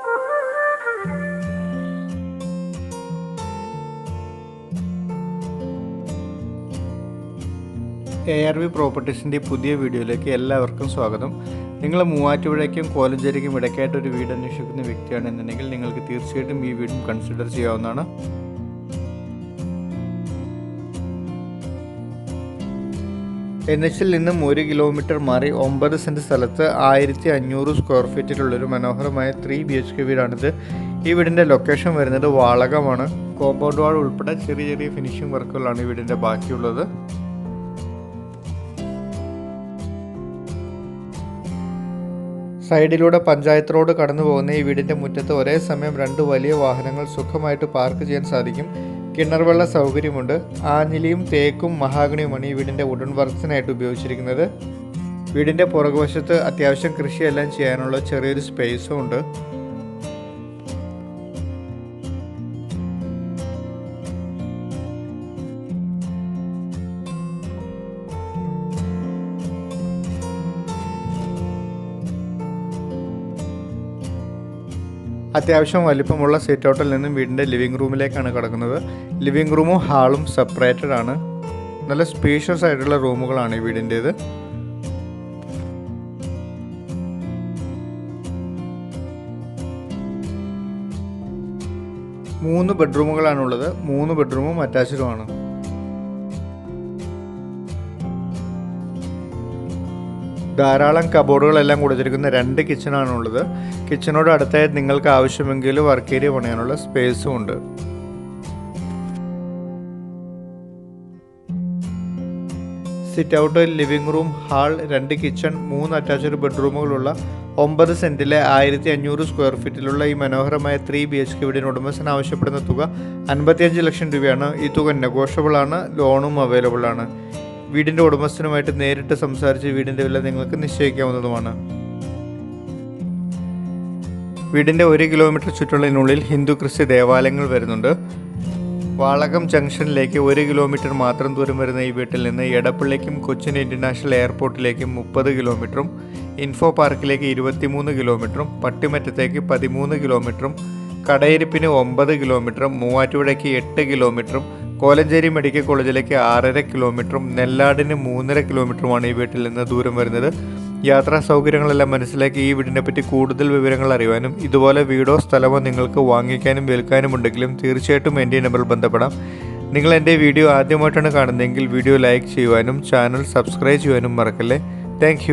ARV പ്രോപ്പർട്ടീസിൻ്റെ പുതിയ വീഡിയോയിലേക്ക് എല്ലാവർക്കും സ്വാഗതം. നിങ്ങൾ മൂവാറ്റുപുഴയ്ക്കും കോലഞ്ചേരിക്കും ഇടയ്ക്കായിട്ട് ഒരു വീട് അന്വേഷിക്കുന്ന വ്യക്തിയാണെന്നുണ്ടെങ്കിൽ നിങ്ങൾക്ക് തീർച്ചയായിട്ടും ഈ വീടും കൺസിഡർ ചെയ്യാവുന്നതാണ്. NHൽ നിന്നും 1 കിലോമീറ്റർ മാറി 9 സെൻറ്റ് സ്ഥലത്ത് 1500 സ്ക്വയർ ഫീറ്റിലുള്ളൊരു മനോഹരമായ 3 BHK വീടാണിത്. ഈ വീടിൻ്റെ ലൊക്കേഷൻ വരുന്നത് വാളകമാണ്. കോമ്പൗണ്ട് വാൾ ഉൾപ്പെടെ ചെറിയ ചെറിയ ഫിനിഷിംഗ് വർക്കുകളാണ് ഈ വീടിൻ്റെ ബാക്കിയുള്ളത്. സൈഡിലൂടെ പഞ്ചായത്ത് റോഡ് കടന്നു പോകുന്ന ഈ വീടിൻ്റെ മുറ്റത്ത് ഒരേ സമയം 2 വലിയ വാഹനങ്ങൾ സുഖമായിട്ട് പാർക്ക് ചെയ്യാൻ സാധിക്കും. കിണർവെള്ള സൗകര്യമുണ്ട്. ആഞ്ഞിലിയും തേക്കും മഹാഗണിയുമാണ് ഈ വീടിൻ്റെ വുഡൻ വർക്ക്സിനായിട്ട് ഉപയോഗിച്ചിരിക്കുന്നത്. വീടിൻ്റെ പുറകുവശത്ത് അത്യാവശ്യം കൃഷിയെല്ലാം ചെയ്യാനുള്ള ചെറിയൊരു സ്പേസും ഉണ്ട്. അത്യാവശ്യം വലിപ്പമുള്ള സിറ്റ് ഔട്ടിൽ നിന്നും വീടിൻ്റെ ലിവിംഗ് റൂമിലേക്കാണ് കിടക്കുന്നത്. ലിവിംഗ് റൂമും ഹാളും സെപ്പറേറ്റഡ് ആണ്. നല്ല സ്പേഷ്യസ് ആയിട്ടുള്ള റൂമുകളാണ് ഈ വീടിൻ്റേത്. മൂന്ന് ബെഡ്റൂമുകളാണുള്ളത്. 3 ബെഡ്റൂമും അറ്റാച്ച്ഡുമാണ്. ധാരാളം കബോർഡുകളെല്ലാം കൊടുത്തിരിക്കുന്ന 2 കിച്ചണാണുള്ളത്. കിച്ചണോട് അടുത്തായി നിങ്ങൾക്ക് ആവശ്യമെങ്കിൽ വർക്ക് ഏരിയ പണിയാനുള്ള സ്പേസും ഉണ്ട്. Sit out, living room, hall, 2 kitchen, 3 attached ബെഡ്റൂമുകളുള്ള 9 സെൻറ്റിലെ 1500 സ്ക്വയർ ഫീറ്റിലുള്ള ഈ മനോഹരമായ 3 BHK വീടിന് ഉടമസ്ഥന് ആവശ്യപ്പെടുന്ന തുക 55 ലക്ഷം രൂപയാണ്. ഈ തുക നെഗോഷ്യബിൾ ആണ്. ലോണും അവൈലബിൾ ആണ്. വീടിൻ്റെ ഉടമസ്ഥനുമായിട്ട് നേരിട്ട് സംസാരിച്ച് വീടിൻ്റെ വില നിങ്ങൾക്ക് നിശ്ചയിക്കാവുന്നതുമാണ്. വീടിൻ്റെ 1 കിലോമീറ്റർ ചുറ്റളവിനുള്ളിൽ ഹിന്ദു ക്രിസ്ത്യ ദേവാലയങ്ങൾ വരുന്നുണ്ട്. വാളകം ജംഗ്ഷനിലേക്ക് 1 കിലോമീറ്റർ മാത്രം ദൂരം വരുന്ന ഈ വീട്ടിൽ നിന്ന് എടപ്പള്ളിക്കും കൊച്ചിൻ ഇൻ്റർനാഷണൽ എയർപോർട്ടിലേക്കും 30 കിലോമീറ്ററും ഇൻഫോ പാർക്കിലേക്ക് 23 കിലോമീറ്ററും പട്ടിമറ്റത്തേക്ക് 13 കിലോമീറ്ററും കടയിരിപ്പിന് 9 കിലോമീറ്ററും മൂവാറ്റുപുഴയ്ക്ക് 8 കിലോമീറ്ററും കോലഞ്ചേരി മെഡിക്കൽ കോളേജിലേക്ക് 6.5 കിലോമീറ്ററും നെല്ലാടിന് 3.5 കിലോമീറ്ററുമാണ് ഈ വീട്ടിൽ നിന്ന് ദൂരം വരുന്നത്. യാത്രാ സൗകര്യങ്ങളെല്ലാം മനസ്സിലാക്കി ഈ വീടിനെ പറ്റി കൂടുതൽ വിവരങ്ങൾ അറിയുവാനും ഇതുപോലെ വീടോ സ്ഥലമോ നിങ്ങൾക്ക് വാങ്ങിക്കാനും വിൽക്കാനും ഉണ്ടെങ്കിലും തീർച്ചയായിട്ടും എൻ്റെ നമ്പറിൽ ബന്ധപ്പെടാം. നിങ്ങൾ എൻ്റെ വീഡിയോ ആദ്യമായിട്ടാണ് കാണുന്നതെങ്കിൽ വീഡിയോ ലൈക്ക് ചെയ്യുവാനും ചാനൽ സബ്സ്ക്രൈബ് ചെയ്യുവാനും മറക്കല്ലേ. താങ്ക്